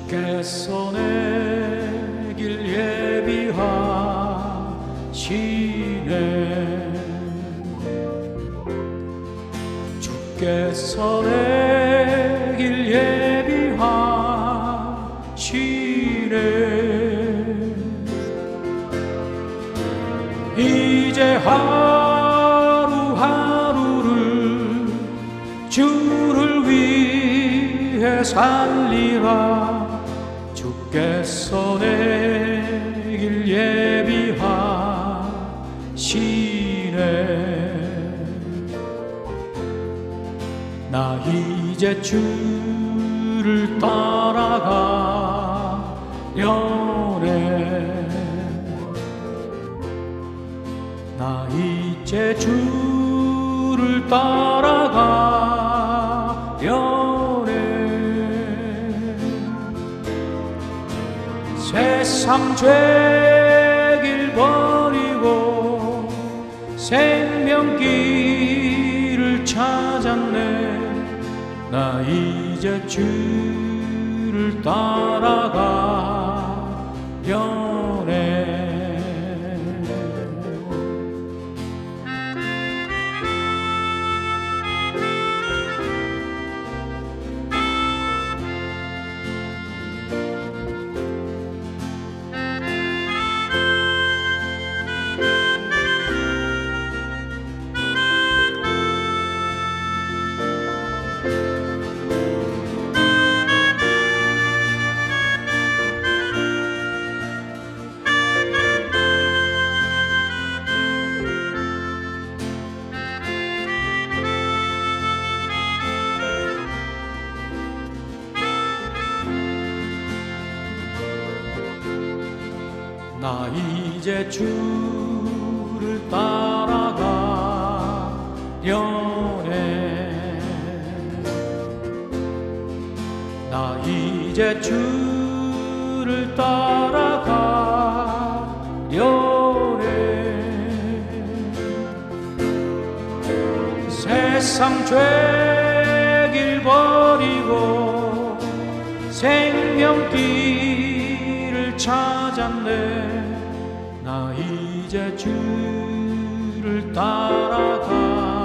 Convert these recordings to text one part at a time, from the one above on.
주께서 내 길 예비하시네. 주께서 내 길 예비하시네. 이제 하루하루를 주를 위해 살리라. 주께서 내 길 예비하시네. 나 이제 주를 따라가려네. 나 이제 주를 따라가려네. 세상 죄길 버리고 생명길을 찾았네. 나 이제 주를 따라가려네. 나 이제 주를 따라가려네. 나 이제 주를 따라가려네. 세상 죄길 버리고 생명길을 찾았네. 나 이제 주를 따라가려네.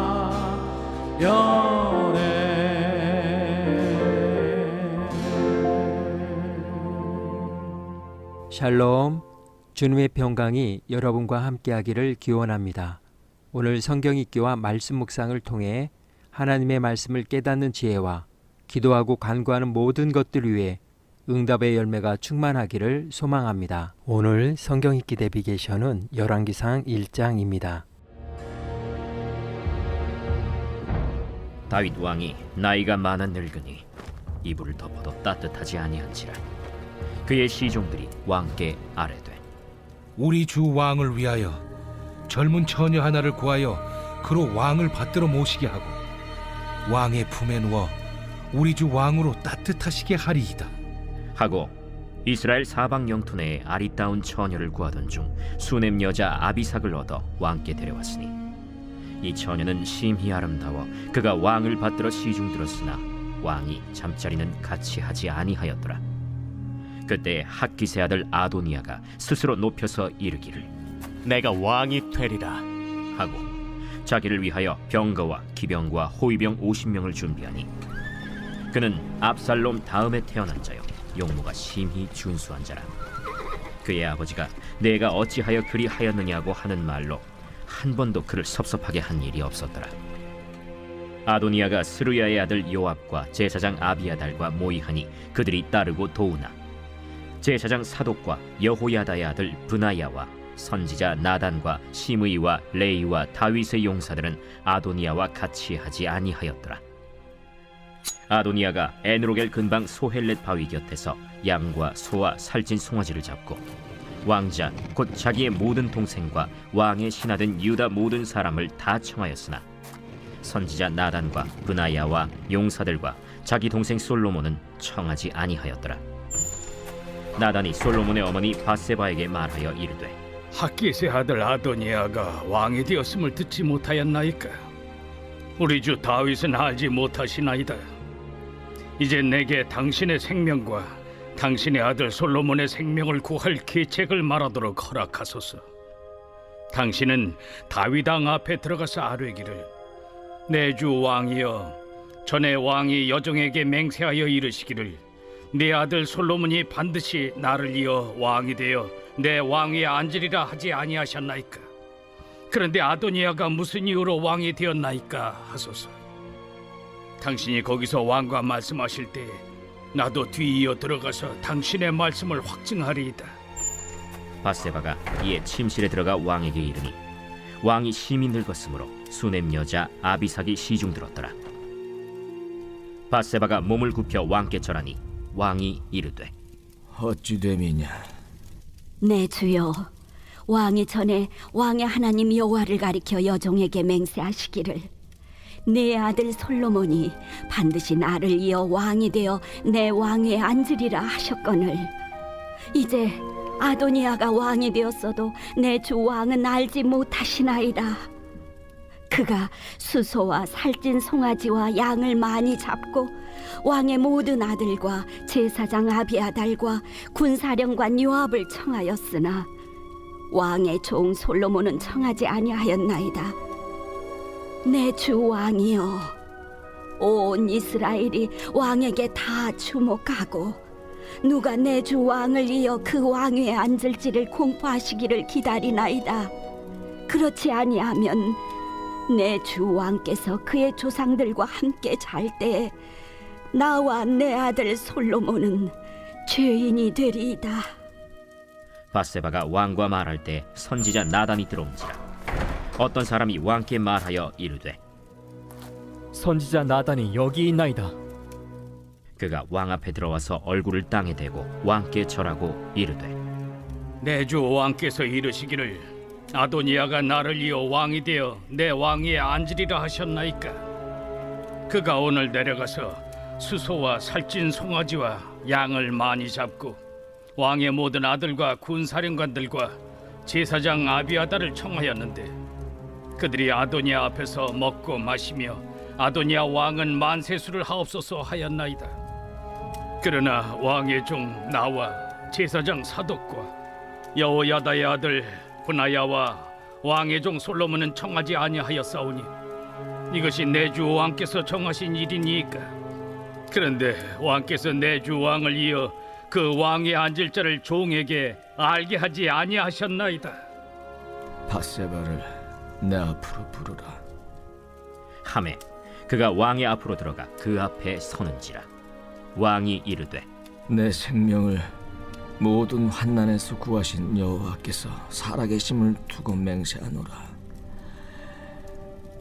샬롬, 주님의 평강이 여러분과 함께하기를 기원합니다. 오늘 성경 읽기와 말씀 묵상을 통해 하나님의 말씀을 깨닫는 지혜와 기도하고 간구하는 모든 것들 위해 응답의 열매가 충만하기를 소망합니다. 오늘 성경 읽기 내비게이션은 열왕기상 1장입니다. 다윗 왕이 나이가 많아 늙으니 이불을 덮어도 따뜻하지 아니한지라. 그의 시종들이 왕께 아뢰되 우리 주 왕을 위하여 젊은 처녀 하나를 구하여 그로 왕을 받들어 모시게 하고 왕의 품에 누워 우리 주 왕으로 따뜻하시게 하리이다 하고 이스라엘 사방 영토 내에 아리따운 처녀를 구하던 중 수넴 여자 아비삭을 얻어 왕께 데려왔으니 이 처녀는 심히 아름다워 그가 왕을 받들어 시중들었으나 왕이 잠자리는 같이 하지 아니하였더라. 그때 학기세 아들 아도니아가 스스로 높여서 이르기를 내가 왕이 되리라 하고 자기를 위하여 병거와 기병과 호위병 50명을 준비하니 그는 압살롬 다음에 태어난 자요 용모가 심히 준수한 자라. 그의 아버지가 내가 어찌하여 그리 하였느냐고 하는 말로 한 번도 그를 섭섭하게 한 일이 없었더라. 아도니아가 스루야의 아들 요압과 제사장 아비아달과 모이하니 그들이 따르고 도우나 제사장 사독과 여호야다의 아들 브나야와 선지자 나단과 시므이와 레이와 다윗의 용사들은 아도니아와 같이 하지 아니하였더라. 아도니아가 에누로겔 근방 소헬렛 바위 곁에서 양과 소와 살찐 송아지를 잡고 왕자 곧 자기의 모든 동생과 왕의 신하된 유다 모든 사람을 다 청하였으나 선지자 나단과 브나야와 용사들과 자기 동생 솔로몬은 청하지 아니하였더라. 나단이 솔로몬의 어머니 바세바에게 말하여 이르되 학기세 아들 아도니아가 왕이 되었음을 듣지 못하였나이까? 우리 주 다윗은 알지 못하시나이다. 이제 내게 당신의 생명과 당신의 아들 솔로몬의 생명을 구할 계책을 말하도록 허락하소서. 당신은 다윗 왕 앞에 들어가서 아뢰기를, 내 주 왕이여, 전에 왕이 여종에게 맹세하여 이르시기를, 내 아들 솔로몬이 반드시 나를 이어 왕이 되어 내 왕위에 앉으리라 하지 아니하셨나이까? 그런데 아도니아가 무슨 이유로 왕이 되었나이까 하소서. 당신이 거기서 왕과 말씀하실 때 나도 뒤이어 들어가서 당신의 말씀을 확증하리이다. 바세바가 이에 침실에 들어가 왕에게 이르니 왕이 심히 늙었으므로 수넴 여자 아비삭이 시중 들었더라. 바세바가 몸을 굽혀 왕께 절하니 왕이 이르되, 어찌 됨이냐? 내 주여, 왕이 전에 왕의 하나님 여호와를 가리켜 여종에게 맹세하시기를, 내 아들 솔로몬이 반드시 나를 이어 왕이 되어 내 왕위에 앉으리라 하셨거늘, 이제 아도니아가 왕이 되었어도 내 주 왕은 알지 못하시나이다. 그가 수소와 살찐 송아지와 양을 많이 잡고 왕의 모든 아들과 제사장 아비아달과 군사령관 요압을 청하였으나 왕의 종 솔로몬은 청하지 아니하였나이다. 내 주 왕이여, 온 이스라엘이 왕에게 다 주목하고 누가 내 주 왕을 이어 그 왕위에 앉을지를 공포하시기를 기다리나이다. 그렇지 아니하면 내 주 왕께서 그의 조상들과 함께 잘 때에 나와 내 아들 솔로몬은 죄인이 되리이다. 바세바가 왕과 말할 때 선지자 나단이 들어온지라. 어떤 사람이 왕께 말하여 이르되, 선지자 나단이 여기 있나이다. 그가 왕 앞에 들어와서 얼굴을 땅에 대고 왕께 절하고 이르되, 내 주 왕께서 이르시기를, 아도니아가 나를 이어 왕이 되어 내 왕위에 앉으리라 하셨나이까? 그가 오늘 내려가서 수소와 살찐 송아지와 양을 많이 잡고 왕의 모든 아들과 군사령관들과 제사장 아비아달을 청하였는데, 그들이 아도니아 앞에서 먹고 마시며 아도니아 왕은 만세수를 하옵소서 하였나이다. 그러나 왕의 종 나와 제사장 사독과 여호야다의 아들 브나야와 왕의 종 솔로몬은 청하지 아니하였사오니 이것이 내 주 왕께서 정하신 일이니까. 그런데 왕께서 내 주 왕을 이어 그 왕에 앉을 자를 종에게 알게 하지 아니하셨나이다. 바세바를 내 앞으로 부르라. 하매 그가 왕의 앞으로 들어가 그 앞에 서는지라. 왕이 이르되, 내 생명을 모든 환난에서 구하신 여호와께서 살아계심을 두고 맹세하노라.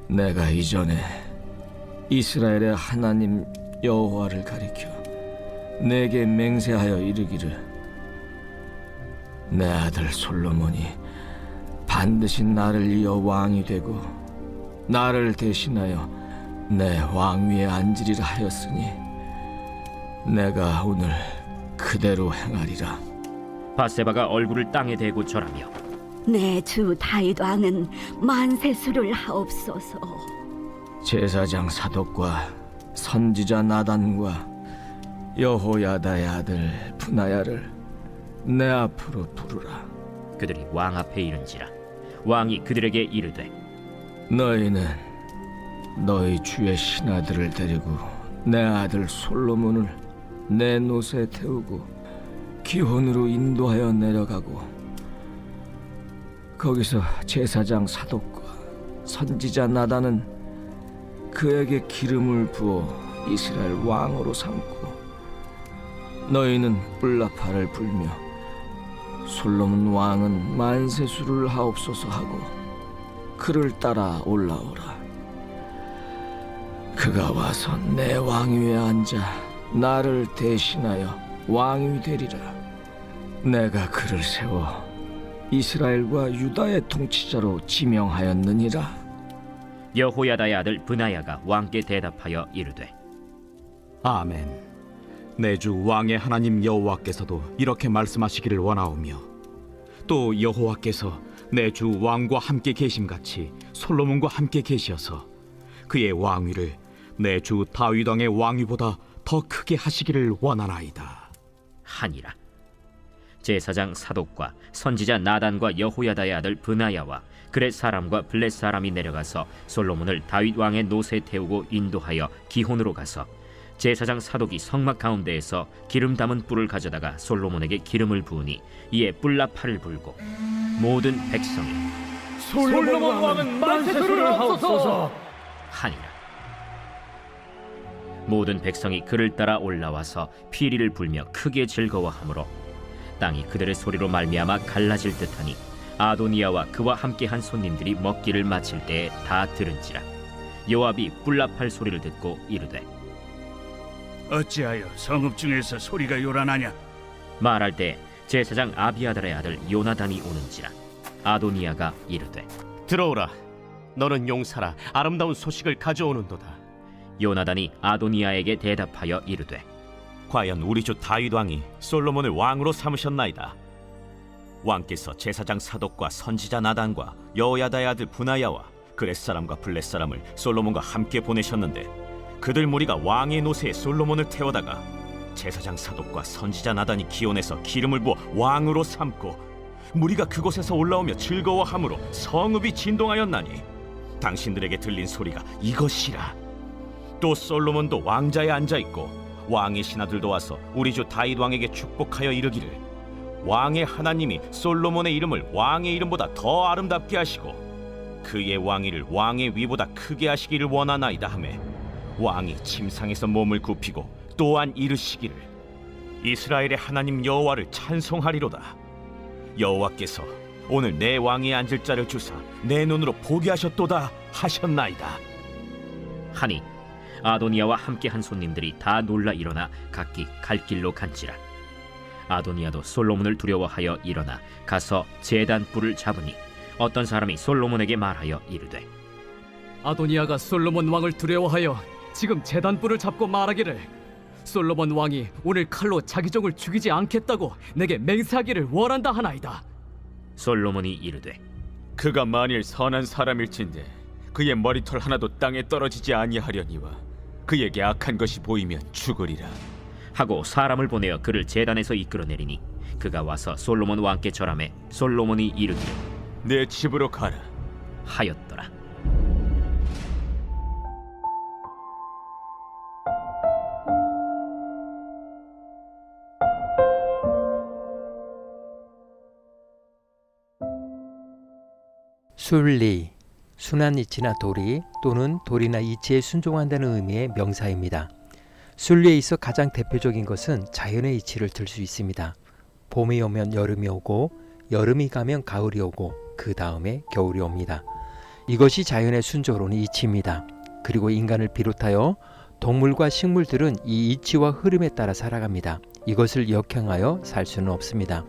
내가 이전에 이스라엘의 하나님 여호와를 가리켜 내게 맹세하여 이르기를, 내 아들 솔로몬이 반드시 나를 이어 왕이 되고 나를 대신하여 내 왕위에 앉으리라 하였으니 내가 오늘 그대로 행하리라. 바세바가 얼굴을 땅에 대고 절하며, 내 주 다윗 왕은 만세수를 하옵소서. 제사장 사독과 선지자 나단과 여호야다의 아들 브나야를 내 앞으로 부르라. 그들이 왕 앞에 이른지라. 왕이 그들에게 이르되, 너희는 너희 주의 신하들을 데리고 내 아들 솔로몬을 내 노새 태우고 기혼으로 인도하여 내려가고 거기서 제사장 사독과 선지자 나단은 그에게 기름을 부어 이스라엘 왕으로 삼고, 너희는 뿔나파를 불며 솔로몬 왕은 만세수를 하옵소서 하고 그를 따라 올라오라. 그가 와서 내 왕위에 앉아 나를 대신하여 왕이 되리라. 내가 그를 세워 이스라엘과 유다의 통치자로 지명하였느니라. 여호야다의 아들 브나야가 왕께 대답하여 이르되, 아멘. 내 주 왕의 하나님 여호와께서도 이렇게 말씀하시기를 원하오며, 또 여호와께서 내 주 왕과 함께 계심같이 솔로몬과 함께 계시어서 그의 왕위를 내 주 다윗 왕의 왕위보다 더 크게 하시기를 원하나이다. 하니라. 제사장 사독과 선지자 나단과 여호야다의 아들 브나야와 그렛 사람과 블렛 사람이 내려가서 솔로몬을 다윗 왕의 노새에 태우고 인도하여 기혼으로 가서 제사장 사독이 성막 가운데에서 기름 담은 뿔을 가져다가 솔로몬에게 기름을 부으니 이에 뿔나팔을 불고 모든 백성이 솔로몬 왕은 만세수를 하옵소서. 하니라. 모든 백성이 그를 따라 올라와서 피리를 불며 크게 즐거워하므로 땅이 그들의 소리로 말미암아 갈라질 듯하니 아도니아와 그와 함께한 손님들이 먹기를 마칠 때에 다 들은지라. 요압이 뿔나팔 소리를 듣고 이르되 어찌하여 성읍 중에서 소리가 요란하냐? 말할 때 제사장 아비아달의 아들 요나단이 오는지라. 아도니아가 이르되 들어오라. 너는 용사라 아름다운 소식을 가져오는도다. 요나단이 아도니아에게 대답하여 이르되 과연 우리 주 다윗 왕이 솔로몬을 왕으로 삼으셨나이다. 왕께서 제사장 사독과 선지자 나단과 여호야다의 아들 브나야와 그렛 사람과 블렛 사람을 솔로몬과 함께 보내셨는데 그들 무리가 왕의 노새에 솔로몬을 태워다가 제사장 사독과 선지자 나단이 기온에서 기름을 부어 왕으로 삼고 무리가 그곳에서 올라오며 즐거워함으로 성읍이 진동하였나니 당신들에게 들린 소리가 이것이라. 또 솔로몬도 왕자에 앉아있고 왕의 신하들도 와서 우리 주 다윗 왕에게 축복하여 이르기를 왕의 하나님이 솔로몬의 이름을 왕의 이름보다 더 아름답게 하시고 그의 왕위를 왕의 위보다 크게 하시기를 원하나이다 하매 왕이 침상에서 몸을 굽히고 또한 이르시기를 이스라엘의 하나님 여호와를 찬송하리로다. 여호와께서 오늘 내 왕위에 앉을 자를 주사 내 눈으로 보게 하셨도다 하셨나이다. 하니 아도니아와 함께한 손님들이 다 놀라 일어나 각기 갈 길로 간지라. 아도니아도 솔로몬을 두려워하여 일어나 가서 제단 뿔을 잡으니 어떤 사람이 솔로몬에게 말하여 이르되 아도니아가 솔로몬 왕을 두려워하여 지금 제단뿔을 잡고 말하기를 솔로몬 왕이 오늘 칼로 자기 종을 죽이지 않겠다고 내게 맹세하기를 원한다 하나이다. 솔로몬이 이르되 그가 만일 선한 사람일진데 그의 머리털 하나도 땅에 떨어지지 아니하려니와 그에게 악한 것이 보이면 죽으리라 하고 사람을 보내어 그를 제단에서 이끌어내리니 그가 와서 솔로몬 왕께 절하매 솔로몬이 이르기를 내 집으로 가라 하였더라. 순리, 순한 이치나 도리 또는 도리나 이치에 순종한다는 의미의 명사입니다. 순리에 있어 가장 대표적인 것은 자연의 이치를 들 수 있습니다. 봄이 오면 여름이 오고 여름이 가면 가을이 오고 그 다음에 겨울이 옵니다. 이것이 자연의 순조로운 이치입니다. 그리고 인간을 비롯하여 동물과 식물들은 이 이치와 흐름에 따라 살아갑니다. 이것을 역행하여 살 수는 없습니다.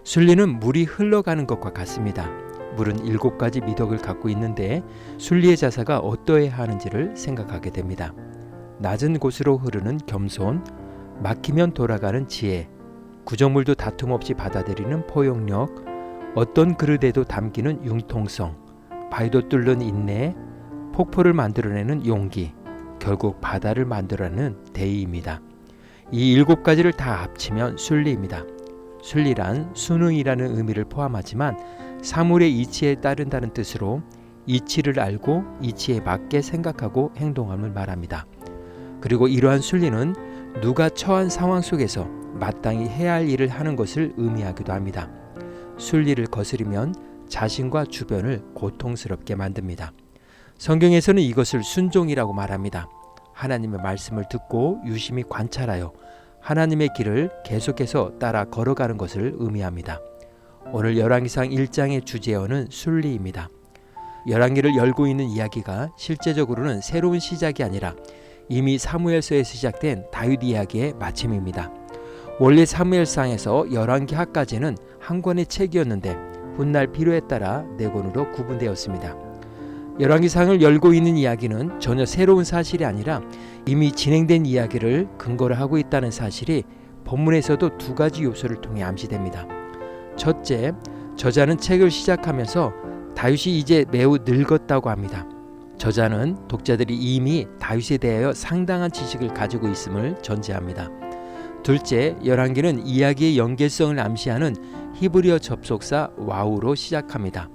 순리는 물이 흘러가는 것과 같습니다. 물은 7가지 미덕을 갖고 있는데 순리의 자세가 어떠해야 하는지를 생각하게 됩니다. 낮은 곳으로 흐르는 겸손, 막히면 돌아가는 지혜, 구조물도 다툼 없이 받아들이는 포용력, 어떤 그릇에도 담기는 융통성, 바위도 뚫는 인내, 폭포를 만들어내는 용기, 결국 바다를 만들어내는 대의입니다. 이 7가지를 다 합치면 순리입니다. 순리란 순응이라는 의미를 포함하지만 사물의 이치에 따른다는 뜻으로 이치를 알고 이치에 맞게 생각하고 행동함을 말합니다. 그리고 이러한 순리는 누가 처한 상황 속에서 마땅히 해야 할 일을 하는 것을 의미하기도 합니다. 순리를 거스르면 자신과 주변을 고통스럽게 만듭니다. 성경에서는 이것을 순종이라고 말합니다. 하나님의 말씀을 듣고 유심히 관찰하여 하나님의 길을 계속해서 따라 걸어가는 것을 의미합니다. 오늘 열왕기상 1장의 주제어는 순리입니다. 열왕기를 열고 있는 이야기가 실제적으로는 새로운 시작이 아니라 이미 사무엘서에서 시작된 다윗 이야기의 마침입니다. 원래 사무엘상에서 열왕기하까지는 한 권의 책이었는데 훗날 필요에 따라 4권으로 구분되었습니다. 열왕기상을 열고 있는 이야기는 전혀 새로운 사실이 아니라 이미 진행된 이야기를 근거로 하고 있다는 사실이 본문에서도 2가지 요소를 통해 암시됩니다. 첫째, 저자는 책을 시작하면서 다윗이 이제 매우 늙었다고 합니다. 저자는 독자들이 이미 다윗에 대하여 상당한 지식을 가지고 있음을 전제합니다. 둘째, 열왕기는 이야기의 연계성을 암시하는 히브리어 접속사 와우로 시작합니다.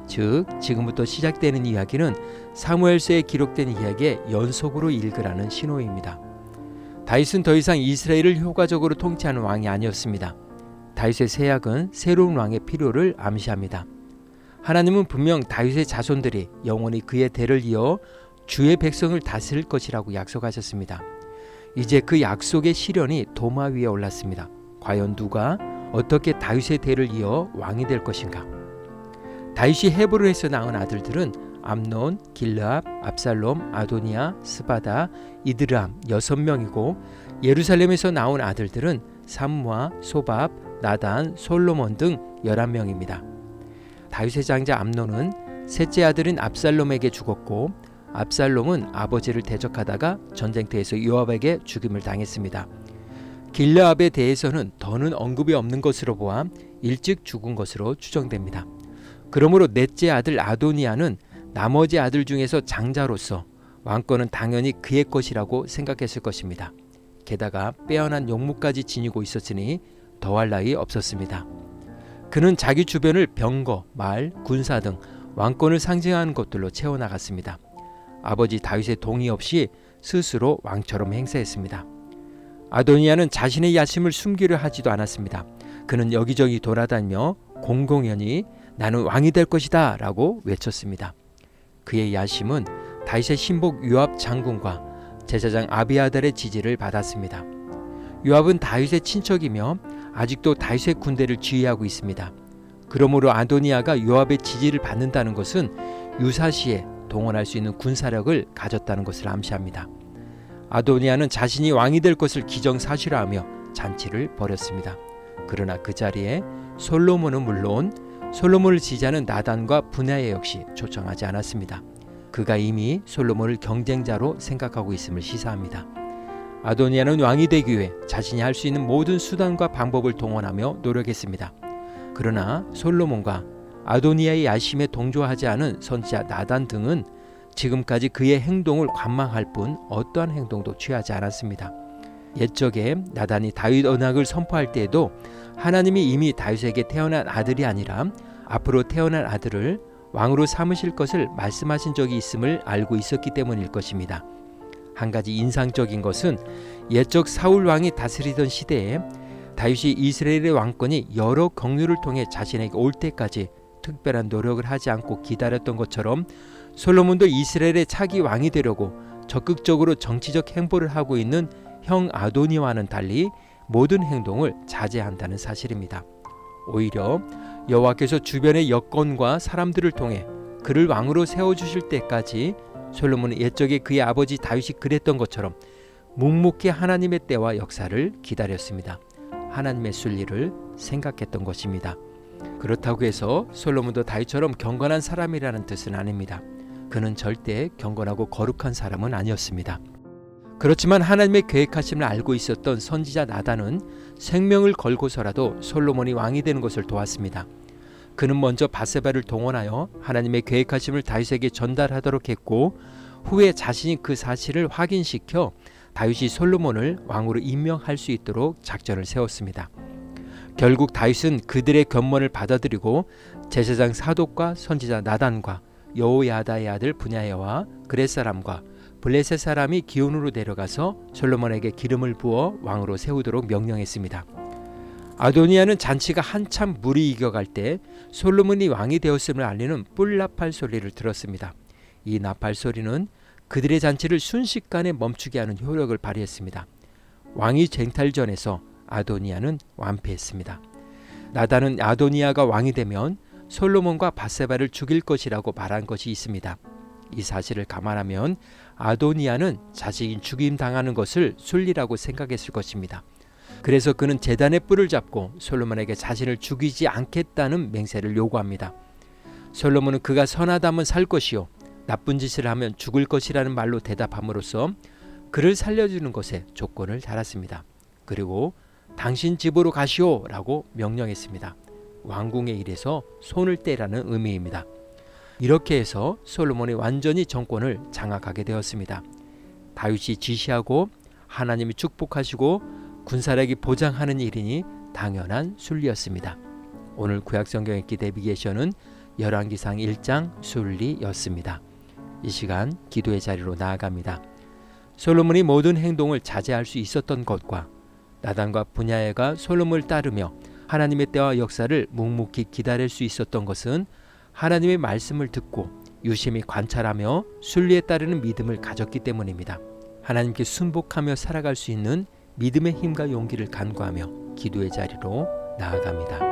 즉, 지금부터 시작되는 이야기는 사무엘서에 기록된 이야기의 연속으로 읽으라는 신호입니다. 다윗은 더 이상 이스라엘을 효과적으로 통치하는 왕이 아니었습니다. 다윗의 세약은 새로운 왕의 필요를 암시합니다. 하나님은 분명 다윗의 자손들이 영원히 그의 대를 이어 주의 백성을 다스릴 것이라고 약속하셨습니다. 이제 그 약속의 실현이 도마 위에 올랐습니다. 과연 누가 어떻게 다윗의 대를 이어 왕이 될 것인가? 다윗이 헤브론에서 낳은 아들들은 암논, 길르압, 압살롬, 아도니아, 스바다, 이드람 6명이고 예루살렘에서 나온 아들들은 삼무아, 소밥, 나단, 솔로몬 등 11명입니다. 다윗의 장자 암논은 셋째 아들인 압살롬에게 죽었고 압살롬은 아버지를 대적하다가 전쟁터에서 요압에게 죽임을 당했습니다. 길르압에 대해서는 더는 언급이 없는 것으로 보아 일찍 죽은 것으로 추정됩니다. 그러므로 넷째 아들 아도니아는 나머지 아들 중에서 장자로서 왕권은 당연히 그의 것이라고 생각했을 것입니다. 게다가 빼어난 용무까지 지니고 있었으니 더할 나위 없었습니다. 그는 자기 주변을 병거, 말, 군사 등 왕권을 상징하는 것들로 채워나갔습니다. 아버지 다윗의 동의 없이 스스로 왕처럼 행세했습니다. 아도니아는 자신의 야심을 숨기려 하지도 않았습니다. 그는 여기저기 돌아다니며 공공연히 나는 왕이 될 것이다 라고 외쳤습니다. 그의 야심은 다윗의 신복 요압 장군과 제사장 아비아달의 지지를 받았습니다. 요압은 다윗의 친척이며 아직도 다윗의 군대를 지휘하고 있습니다. 그러므로 아도니아가 요압의 지지를 받는다는 것은 유사시에 동원할 수 있는 군사력을 가졌다는 것을 암시합니다. 아도니아는 자신이 왕이 될 것을 기정사실화하며 잔치를 벌였습니다. 그러나 그 자리에 솔로몬은 물론 솔로몬을 지지하는 나단과 분야에 역시 초청하지 않았습니다. 그가 이미 솔로몬을 경쟁자로 생각하고 있음을 시사합니다. 아도니아는 왕이 되기 위해 자신이 할 수 있는 모든 수단과 방법을 동원하며 노력했습니다. 그러나 솔로몬과 아도니아의 야심에 동조하지 않은 선지자 나단 등은 지금까지 그의 행동을 관망할 뿐 어떠한 행동도 취하지 않았습니다. 옛적에 나단이 다윗 언약을 선포할 때에도 하나님이 이미 다윗에게 태어난 아들이 아니라 앞으로 태어날 아들을 왕으로 삼으실 것을 말씀하신 적이 있음을 알고 있었기 때문일 것입니다. 한 가지 인상적인 것은 옛적 사울 왕이 다스리던 시대에 다윗이 이스라엘의 왕권이 여러 경륜을 통해 자신에게 올 때까지 특별한 노력을 하지 않고 기다렸던 것처럼 솔로몬도 이스라엘의 차기 왕이 되려고 적극적으로 정치적 행보를 하고 있는 형 아도니와는 달리 모든 행동을 자제한다는 사실입니다. 오히려 여호와께서 주변의 여건과 사람들을 통해 그를 왕으로 세워주실 때까지 솔로몬은 옛적에 그의 아버지 다윗이 그랬던 것처럼 묵묵히 하나님의 때와 역사를 기다렸습니다. 하나님의 순리를 생각했던 것입니다. 그렇다고 해서 솔로몬도 다윗처럼 경건한 사람이라는 뜻은 아닙니다. 그는 절대 경건하고 거룩한 사람은 아니었습니다. 그렇지만 하나님의 계획하심을 알고 있었던 선지자 나단은 생명을 걸고서라도 솔로몬이 왕이 되는 것을 도왔습니다. 그는 먼저 밧세바를 동원하여 하나님의 계획하심을 다윗에게 전달하도록 했고 후에 자신이 그 사실을 확인시켜 다윗이 솔로몬을 왕으로 임명할 수 있도록 작전을 세웠습니다. 결국 다윗은 그들의 견문을 받아들이고 제사장 사독과 선지자 나단과 여호야다의 아들 분야야와 그렛 사람과 블레셋 사람이 기온으로 내려가서 솔로몬에게 기름을 부어 왕으로 세우도록 명령했습니다. 아도니아는 잔치가 한참 물이 익어갈 때 솔로몬이 왕이 되었음을 알리는 뿔나팔 소리를 들었습니다. 이 나팔 소리는 그들의 잔치를 순식간에 멈추게 하는 효력을 발휘했습니다. 왕이 쟁탈전에서 아도니아는 완패했습니다. 나단은 아도니아가 왕이 되면 솔로몬과 밧세바를 죽일 것이라고 말한 것이 있습니다. 이 사실을 감안하면 아도니아는 자신이 죽임당하는 것을 순리라고 생각했을 것입니다. 그래서 그는 제단의 뿔을 잡고 솔로몬에게 자신을 죽이지 않겠다는 맹세를 요구합니다. 솔로몬은 그가 선하다면 살 것이요 나쁜 짓을 하면 죽을 것이라는 말로 대답함으로써 그를 살려주는 것에 조건을 달았습니다. 그리고 당신 집으로 가시오 라고 명령했습니다. 왕궁의 일에서 손을 떼라는 의미입니다. 이렇게 해서 솔로몬이 완전히 정권을 장악하게 되었습니다. 다윗이 지시하고 하나님이 축복하시고 군사력이 보장하는 일이니 당연한 순리였습니다. 오늘 구약성경 읽기 내비게이션은 열왕기상 1장 순리였습니다. 이 시간 기도의 자리로 나아갑니다. 솔로몬이 모든 행동을 자제할 수 있었던 것과 나단과 분야에가 솔로몬을 따르며 하나님의 때와 역사를 묵묵히 기다릴 수 있었던 것은 하나님의 말씀을 듣고 유심히 관찰하며 순리에 따르는 믿음을 가졌기 때문입니다. 하나님께 순복하며 살아갈 수 있는 믿음의 힘과 용기를 간구하며 기도의 자리로 나아갑니다.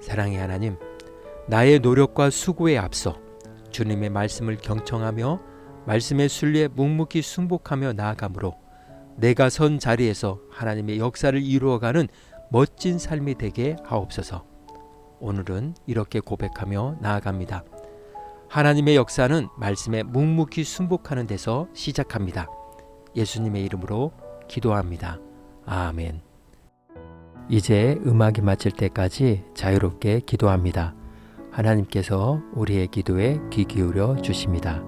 사랑의 하나님, 나의 노력과 수고에 앞서 주님의 말씀을 경청하며 말씀의 순리에 묵묵히 순복하며 나아가므로 내가 선 자리에서 하나님의 역사를 이루어가는 멋진 삶이 되게 하옵소서. 오늘은 이렇게 고백하며 나아갑니다. 하나님의 역사는 말씀에 묵묵히 순복하는 데서 시작합니다. 예수님의 이름으로 기도합니다. 아멘. 이제 음악이 마칠 때까지 자유롭게 기도합니다. 하나님께서 우리의 기도에 귀 기울여 주십니다.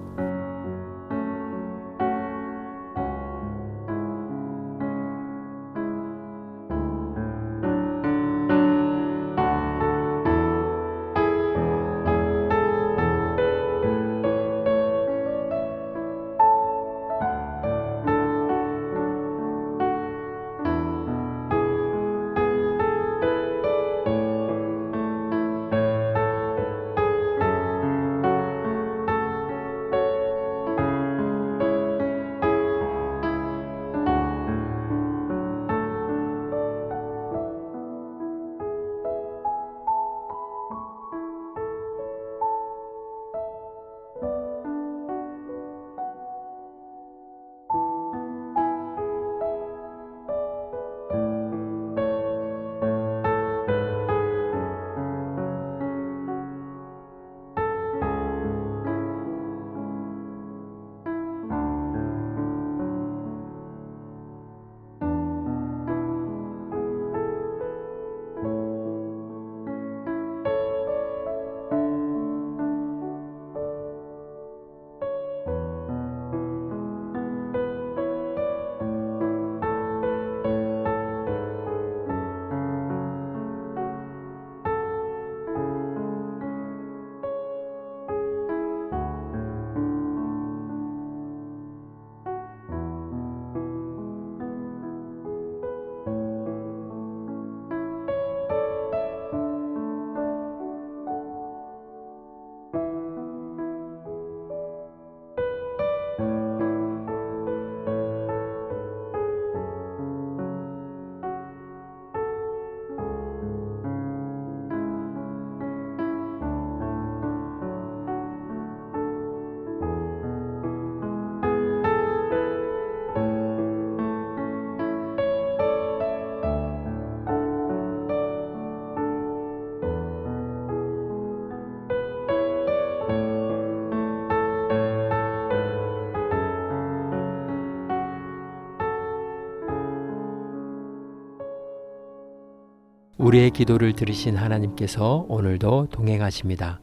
우리의 기도를 들으신 하나님께서 오늘도 동행하십니다.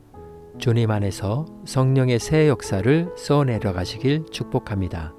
주님 안에서 성령의 새 역사를 써내려 가시길 축복합니다.